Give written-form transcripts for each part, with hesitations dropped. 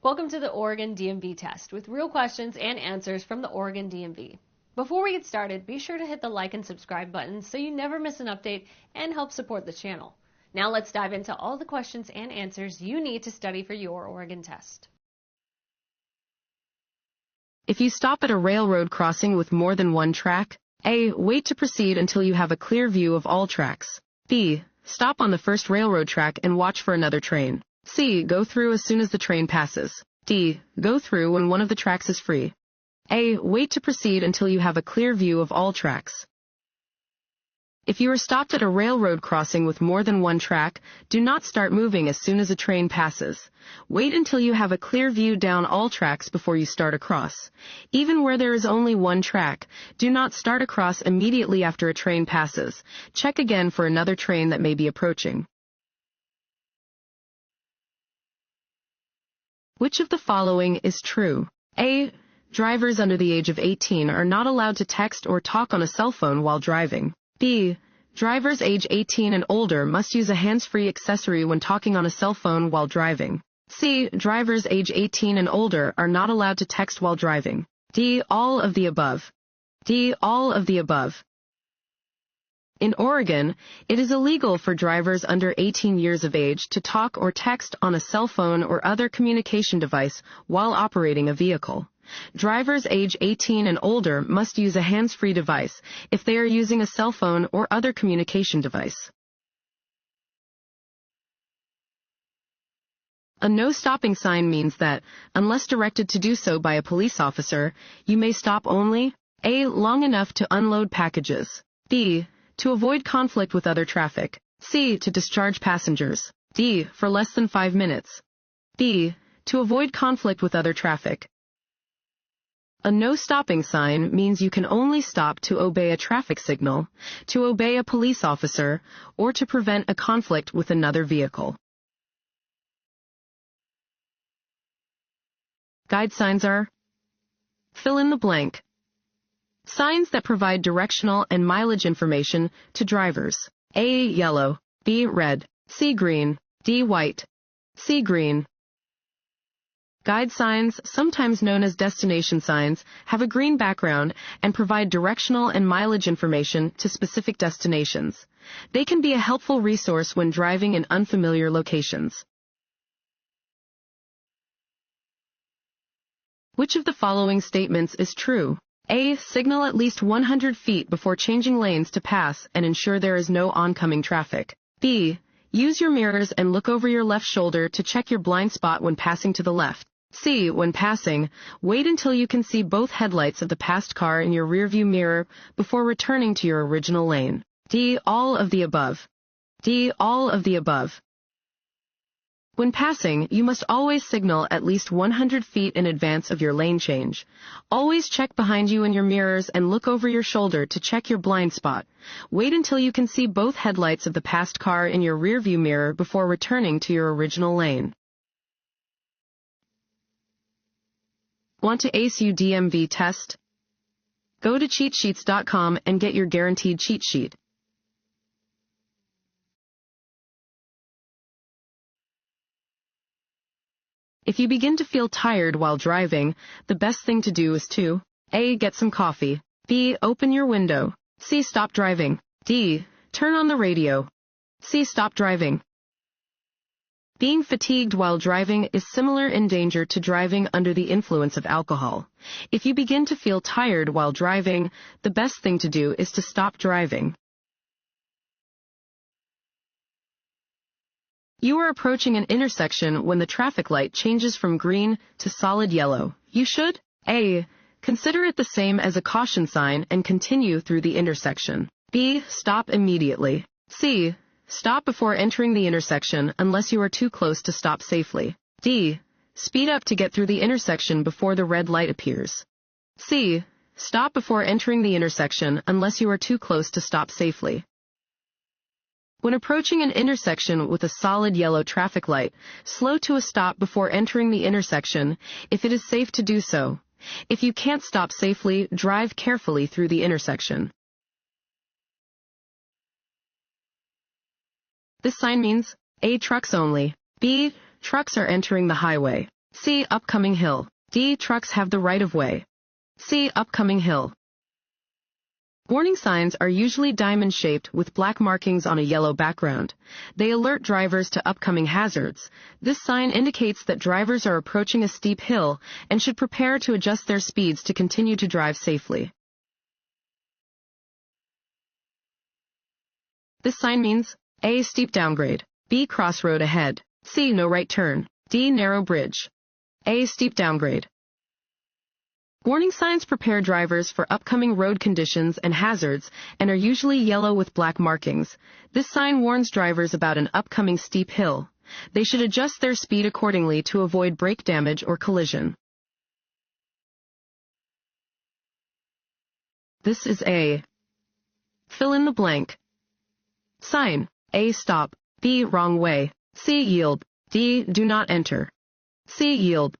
Welcome to the Oregon DMV test with real questions and answers from the Oregon DMV. Before we get started, be sure to hit the like and subscribe buttons so you never miss an update and help support the channel. Now let's dive into all the questions and answers you need to study for your Oregon test. If you stop at a railroad crossing with more than one track, A. Wait to proceed until you have a clear view of all tracks. B. Stop on the first railroad track and watch for another train. C. Go through as soon as the train passes. D. Go through when one of the tracks is free. A. Wait to proceed until you have a clear view of all tracks. If you are stopped at a railroad crossing with more than one track, do not start moving as soon as a train passes. Wait until you have a clear view down all tracks before you start across. Even where there is only one track, do not start across immediately after a train passes. Check again for another train that may be approaching. Which of the following is true? A. Drivers under the age of 18 are not allowed to text or talk on a cell phone while driving. B. Drivers age 18 and older must use a hands-free accessory when talking on a cell phone while driving. C. Drivers age 18 and older are not allowed to text while driving. D. All of the above. D. All of the above. In Oregon, it is illegal for drivers under 18 years of age to talk or text on a cell phone or other communication device while operating a vehicle. Drivers age 18 and older must use a hands-free device if they are using a cell phone or other communication device. A no-stopping sign means that, unless directed to do so by a police officer, you may stop only A. Long enough to unload packages. B. To avoid conflict with other traffic. C. To discharge passengers. D. For less than 5 minutes. B. To avoid conflict with other traffic. A no-stopping sign means you can only stop to obey a traffic signal, to obey a police officer, or to prevent a conflict with another vehicle. Guide signs are: fill in the blank. Signs that provide directional and mileage information to drivers. A. Yellow. B. Red. C. Green. D. White. C. Green. Guide signs, sometimes known as destination signs, have a green background and provide directional and mileage information to specific destinations. They can be a helpful resource when driving in unfamiliar locations. Which of the following statements is true? A. Signal at least 100 feet before changing lanes to pass and ensure there is no oncoming traffic. B. Use your mirrors and look over your left shoulder to check your blind spot when passing to the left. C. When passing, wait until you can see both headlights of the passed car in your rearview mirror before returning to your original lane. D. All of the above. D. All of the above. When passing, you must always signal at least 100 feet in advance of your lane change. Always check behind you in your mirrors and look over your shoulder to check your blind spot. Wait until you can see both headlights of the passed car in your rearview mirror before returning to your original lane. Want to ace your DMV test? Go to cheatsheets.com and get your guaranteed cheat sheet. If you begin to feel tired while driving, the best thing to do is to A. Get some coffee. B. Open your window. C. Stop driving. D. Turn on the radio. C. Stop driving. Being fatigued while driving is similar in danger to driving under the influence of alcohol. If you begin to feel tired while driving, the best thing to do is to stop driving. You are approaching an intersection when the traffic light changes from green to solid yellow. You should A. Consider it the same as a caution sign and continue through the intersection. B. Stop immediately. C. Stop before entering the intersection unless you are too close to stop safely. D. Speed up to get through the intersection before the red light appears. C. Stop before entering the intersection unless you are too close to stop safely. When approaching an intersection with a solid yellow traffic light, slow to a stop before entering the intersection if it is safe to do so. If you can't stop safely, drive carefully through the intersection. This sign means A. Trucks only. B. Trucks are entering the highway. C. Upcoming hill. D. Trucks have the right of way. C. Upcoming hill. Warning signs are usually diamond-shaped with black markings on a yellow background. They alert drivers to upcoming hazards. This sign indicates that drivers are approaching a steep hill and should prepare to adjust their speeds to continue to drive safely. This sign means A. Steep downgrade. B. Crossroad ahead. C. No right turn. D. Narrow bridge. A. Steep downgrade. Warning signs prepare drivers for upcoming road conditions and hazards and are usually yellow with black markings. This sign warns drivers about an upcoming steep hill. They should adjust their speed accordingly to avoid brake damage or collision. This is A. Fill in the blank. Sign. A. Stop. B. Wrong way. C. Yield. D. Do not enter. C. Yield.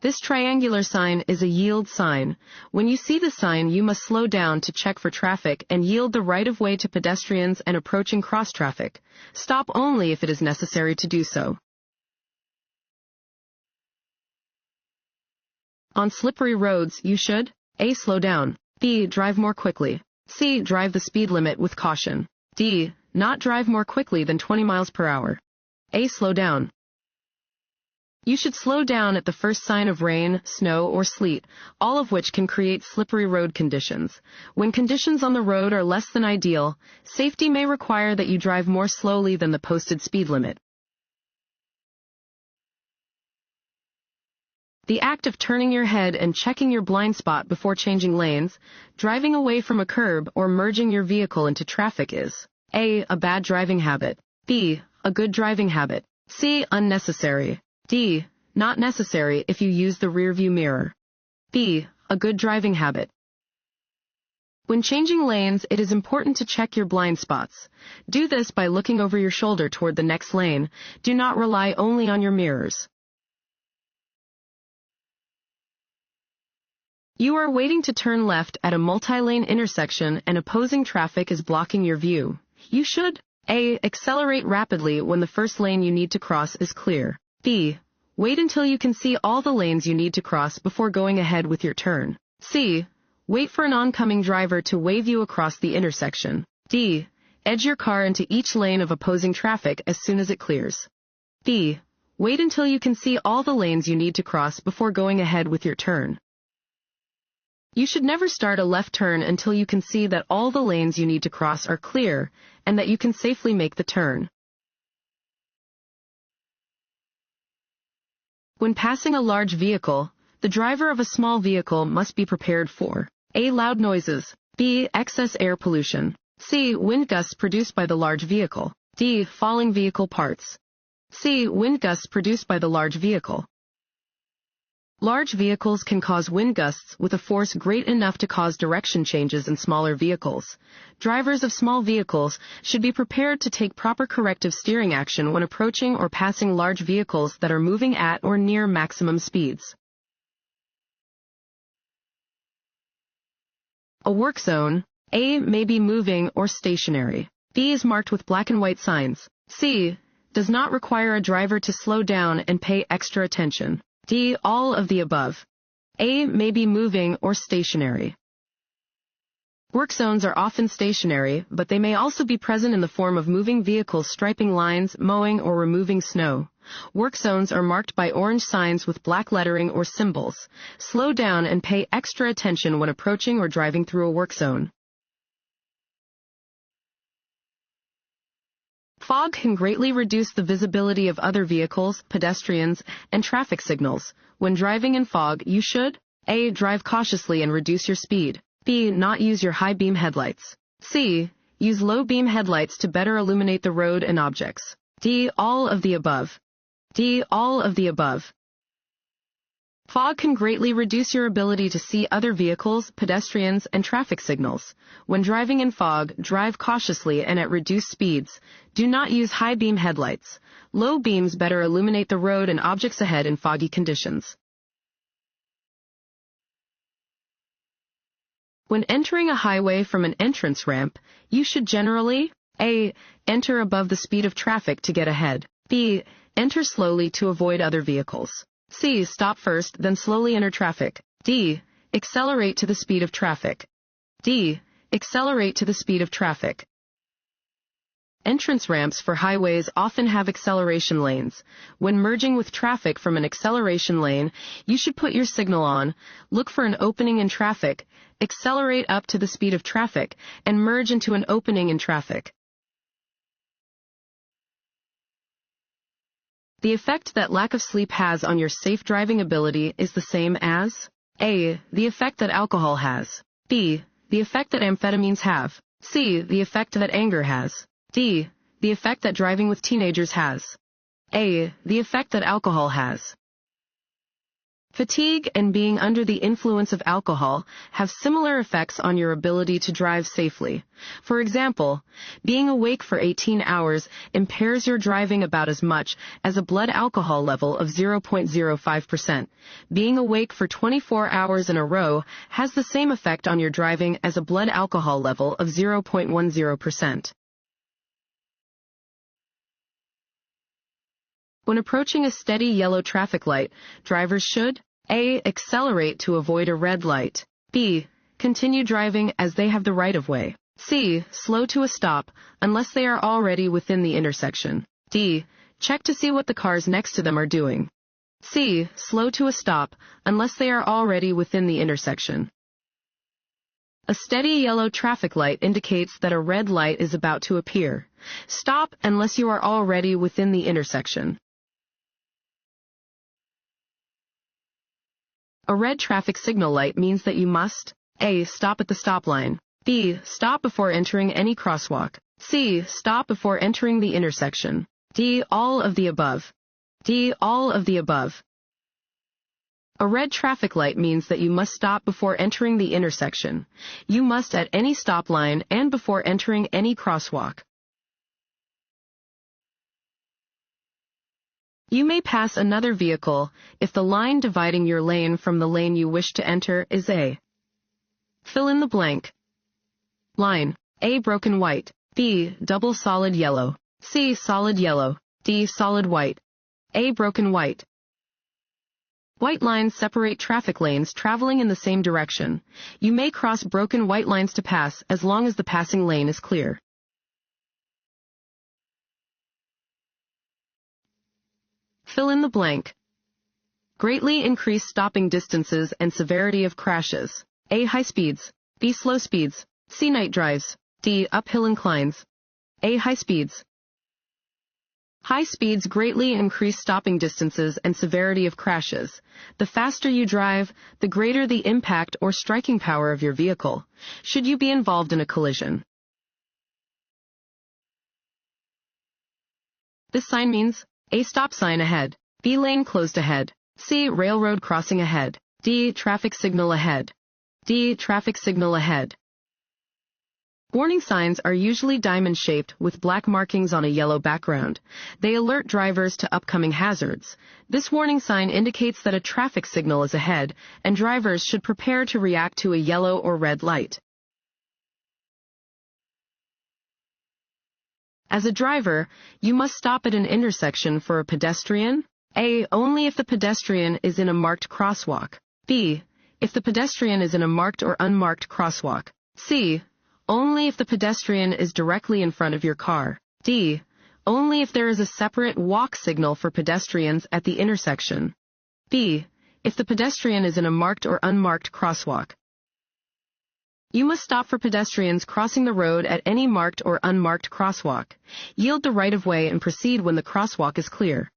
This triangular sign is a yield sign. When you see the sign, you must slow down to check for traffic and yield the right of way to pedestrians and approaching cross traffic. Stop only if it is necessary to do so. On slippery roads, you should A. Slow down. B. Drive more quickly. C. Drive the speed limit with caution. D. Not drive more quickly than 20 miles per hour. A. Slow down. You should slow down at the first sign of rain, snow, or sleet, all of which can create slippery road conditions. When conditions on the road are less than ideal, safety may require that you drive more slowly than the posted speed limit. The act of turning your head and checking your blind spot before changing lanes, driving away from a curb, or merging your vehicle into traffic is A. A bad driving habit. B. A good driving habit. C. Unnecessary. D. Not necessary if you use the rearview mirror. B. A good driving habit. When changing lanes, it is important to check your blind spots. Do this by looking over your shoulder toward the next lane. Do not rely only on your mirrors. You are waiting to turn left at a multi-lane intersection and opposing traffic is blocking your view. You should A. Accelerate rapidly when the first lane you need to cross is clear. B. Wait until you can see all the lanes you need to cross before going ahead with your turn. C. Wait for an oncoming driver to wave you across the intersection. D. Edge your car into each lane of opposing traffic as soon as it clears. B. Wait until you can see all the lanes you need to cross before going ahead with your turn. You should never start a left turn until you can see that all the lanes you need to cross are clear and that you can safely make the turn. When passing a large vehicle, the driver of a small vehicle must be prepared for A. Loud noises. B. Excess air pollution. C. Wind gusts produced by the large vehicle. D. Falling vehicle parts. C. Wind gusts produced by the large vehicle. Large vehicles can cause wind gusts with a force great enough to cause direction changes in smaller vehicles. Drivers of small vehicles should be prepared to take proper corrective steering action when approaching or passing large vehicles that are moving at or near maximum speeds. A work zone. A. May be moving or stationary. B. Is marked with black and white signs. C. Does not require a driver to slow down and pay extra attention. D. All of the above. A. May be moving or stationary. Work zones are often stationary, but they may also be present in the form of moving vehicles striping lines, mowing, or removing snow. Work zones are marked by orange signs with black lettering or symbols. Slow down and pay extra attention when approaching or driving through a work zone. Fog can greatly reduce the visibility of other vehicles, pedestrians, and traffic signals. When driving in fog, you should A. Drive cautiously and reduce your speed. B. Not use your high beam headlights. C. Use low beam headlights to better illuminate the road and objects. D. All of the above. D. All of the above. Fog can greatly reduce your ability to see other vehicles, pedestrians, and traffic signals. When driving in fog, drive cautiously and at reduced speeds. Do not use high beam headlights. Low beams better illuminate the road and objects ahead in foggy conditions. When entering a highway from an entrance ramp, you should generally A. Enter above the speed of traffic to get ahead. B. Enter slowly to avoid other vehicles. C. Stop first, then slowly enter traffic. D. Accelerate to the speed of traffic. D. Accelerate to the speed of traffic. Entrance ramps for highways often have acceleration lanes. When merging with traffic from an acceleration lane, you should put your signal on, look for an opening in traffic, accelerate up to the speed of traffic, and merge into an opening in traffic. The effect that lack of sleep has on your safe driving ability is the same as A. The effect that alcohol has. B. The effect that amphetamines have. C. The effect that anger has. D. The effect that driving with teenagers has. A. The effect that alcohol has. Fatigue and being under the influence of alcohol have similar effects on your ability to drive safely. For example, being awake for 18 hours impairs your driving about as much as a blood alcohol level of 0.05%. Being awake for 24 hours in a row has the same effect on your driving as a blood alcohol level of 0.10%. When approaching a steady yellow traffic light, drivers should A. Accelerate to avoid a red light. B. Continue driving as they have the right-of-way. C. Slow to a stop unless they are already within the intersection. D. Check to see what the cars next to them are doing. C. Slow to a stop unless they are already within the intersection. A steady yellow traffic light indicates that a red light is about to appear. Stop unless you are already within the intersection. A red traffic signal light means that you must A. Stop at the stop line. B. Stop before entering any crosswalk. C. Stop before entering the intersection. D. All of the above. D. All of the above. A red traffic light means that you must stop before entering the intersection. You must at any stop line and before entering any crosswalk. You may pass another vehicle if the line dividing your lane from the lane you wish to enter is A. Fill in the blank. Line. A. Broken white. B. Double solid yellow. C. Solid yellow. D. Solid white. A. Broken white. White lines separate traffic lanes traveling in the same direction. You may cross broken white lines to pass as long as the passing lane is clear. Fill in the blank. Greatly increase stopping distances and severity of crashes. A. High speeds. B. Slow speeds. C. Night drives. D. Uphill inclines. A. High speeds. High speeds greatly increase stopping distances and severity of crashes. The faster you drive, the greater the impact or striking power of your vehicle, should you be involved in a collision. This sign means A. Stop sign ahead. B. Lane closed ahead. C. Railroad crossing ahead. D. Traffic signal ahead. D. Traffic signal ahead. Warning signs are usually diamond-shaped with black markings on a yellow background. They alert drivers to upcoming hazards. This warning sign indicates that a traffic signal is ahead, and drivers should prepare to react to a yellow or red light. As a driver, you must stop at an intersection for a pedestrian. A. Only if the pedestrian is in a marked crosswalk. B. If the pedestrian is in a marked or unmarked crosswalk. C. Only if the pedestrian is directly in front of your car. D. Only if there is a separate walk signal for pedestrians at the intersection. B. If the pedestrian is in a marked or unmarked crosswalk. You must stop for pedestrians crossing the road at any marked or unmarked crosswalk. Yield the right-of-way and proceed when the crosswalk is clear.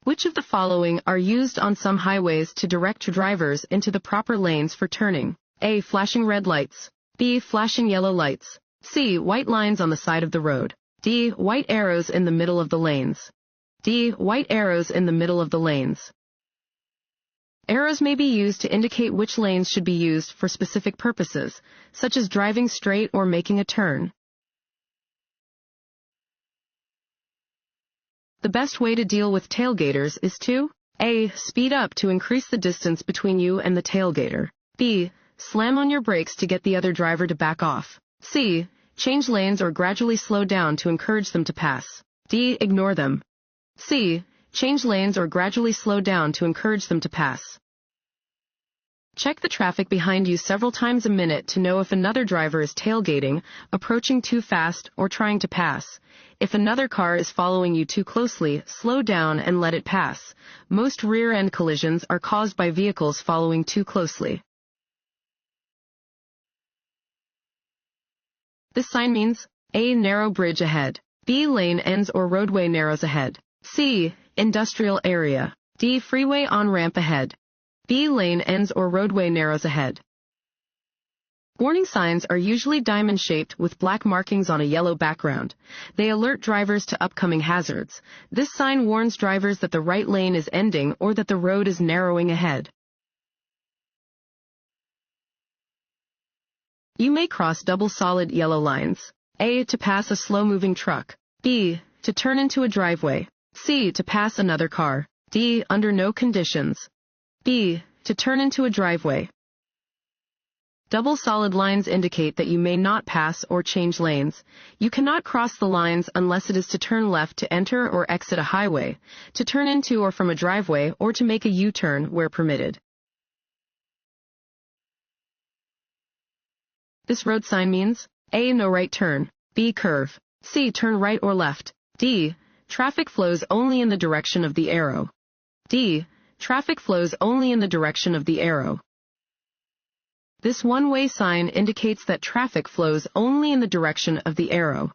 Which of the following are used on some highways to direct drivers into the proper lanes for turning? A. Flashing red lights. B. Flashing yellow lights. C. White lines on the side of the road. D. White arrows in the middle of the lanes. D. White arrows in the middle of the lanes. Arrows may be used to indicate which lanes should be used for specific purposes, such as driving straight or making a turn. The best way to deal with tailgaters is to A. Speed up to increase the distance between you and the tailgater. B. Slam on your brakes to get the other driver to back off. C. change lanes or gradually slow down to encourage them to pass. D. Ignore them. C. Change lanes or gradually slow down to encourage them to pass. Check the traffic behind you several times a minute to know if another driver is tailgating, approaching too fast, or trying to pass. If another car is following you too closely, slow down and let it pass. Most rear-end collisions are caused by vehicles following too closely. This sign means A. Narrow bridge ahead. B. Lane ends or roadway narrows ahead. C. Industrial area. D. Freeway on-ramp ahead. B. Lane ends or roadway narrows ahead. Warning signs are usually diamond-shaped with black markings on a yellow background. They alert drivers to upcoming hazards. This sign warns drivers that the right lane is ending or that the road is narrowing ahead. You may cross double solid yellow lines. A. To pass a slow-moving truck. B. To turn into a driveway. C. To pass another car. D. Under no conditions. B. To turn into a driveway. Double solid lines indicate that you may not pass or change lanes. You cannot cross the lines unless it is to turn left to enter or exit a highway, to turn into or from a driveway, or to make a U-turn where permitted. This road sign means A. No right turn. B. Curve. C. Turn right or left. D. Traffic flows only in the direction of the arrow. D. Traffic flows only in the direction of the arrow. This one-way sign indicates that traffic flows only in the direction of the arrow.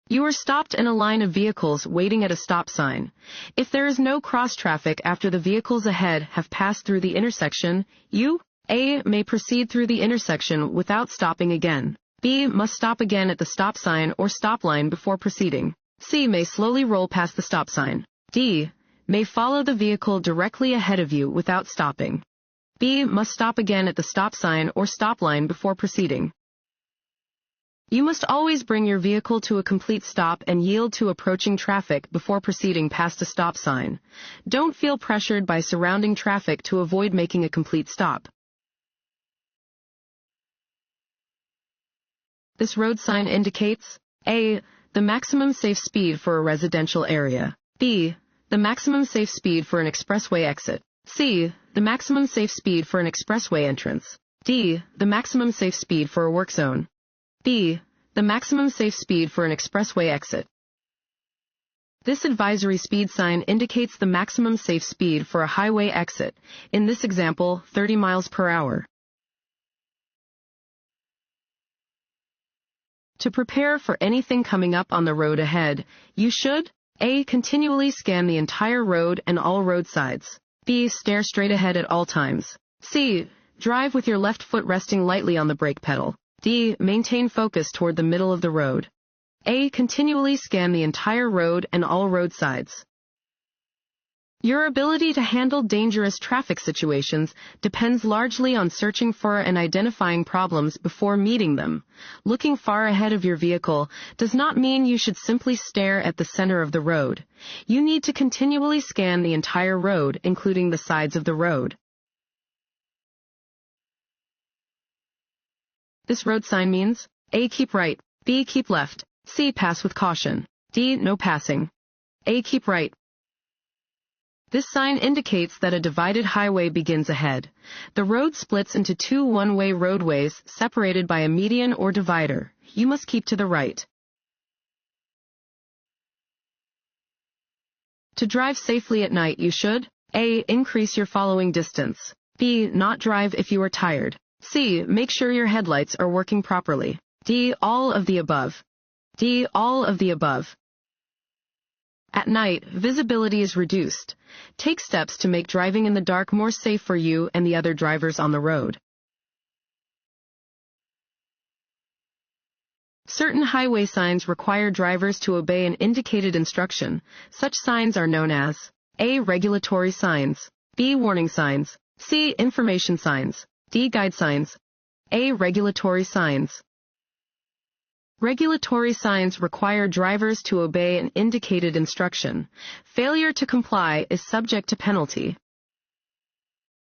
You are stopped in a line of vehicles waiting at a stop sign. If there is no cross-traffic after the vehicles ahead have passed through the intersection, you, A, may proceed through the intersection without stopping again. B, must stop again at the stop sign or stop line before proceeding. C, may slowly roll past the stop sign. D, may follow the vehicle directly ahead of you without stopping. B, must stop again at the stop sign or stop line before proceeding. You must always bring your vehicle to a complete stop and yield to approaching traffic before proceeding past a stop sign. Don't feel pressured by surrounding traffic to avoid making a complete stop. This road sign indicates A, the maximum safe speed for a residential area. B, the maximum safe speed for an expressway exit. C, the maximum safe speed for an expressway entrance. D, the maximum safe speed for a work zone. B, the maximum safe speed for an expressway exit. This advisory speed sign indicates the maximum safe speed for a highway exit, in this example, 30 miles per hour. To prepare for anything coming up on the road ahead, you should A, continually scan the entire road and all road sides. B, stare straight ahead at all times. C, drive with your left foot resting lightly on the brake pedal. D, maintain focus toward the middle of the road. A, continually scan the entire road and all road sides. Your ability to handle dangerous traffic situations depends largely on searching for and identifying problems before meeting them. Looking far ahead of your vehicle does not mean you should simply stare at the center of the road. You need to continually scan the entire road, including the sides of the road. This road sign means A, keep right. B, keep left. C, pass with caution. D, no passing. A, keep right. This sign indicates that a divided highway begins ahead. The road splits into two one-way roadways separated by a median or divider. You must keep to the right. To drive safely at night, you should A, increase your following distance. B, not drive if you are tired. C, make sure your headlights are working properly. D, all of the above. D, all of the above. At night, visibility is reduced. Take steps to make driving in the dark more safe for you and the other drivers on the road. Certain highway signs require drivers to obey an indicated instruction. Such signs are known as A, regulatory signs. B, warning signs. C, information signs. D, guide signs. A, regulatory signs. Regulatory signs require drivers to obey an indicated instruction. Failure to comply is subject to penalty.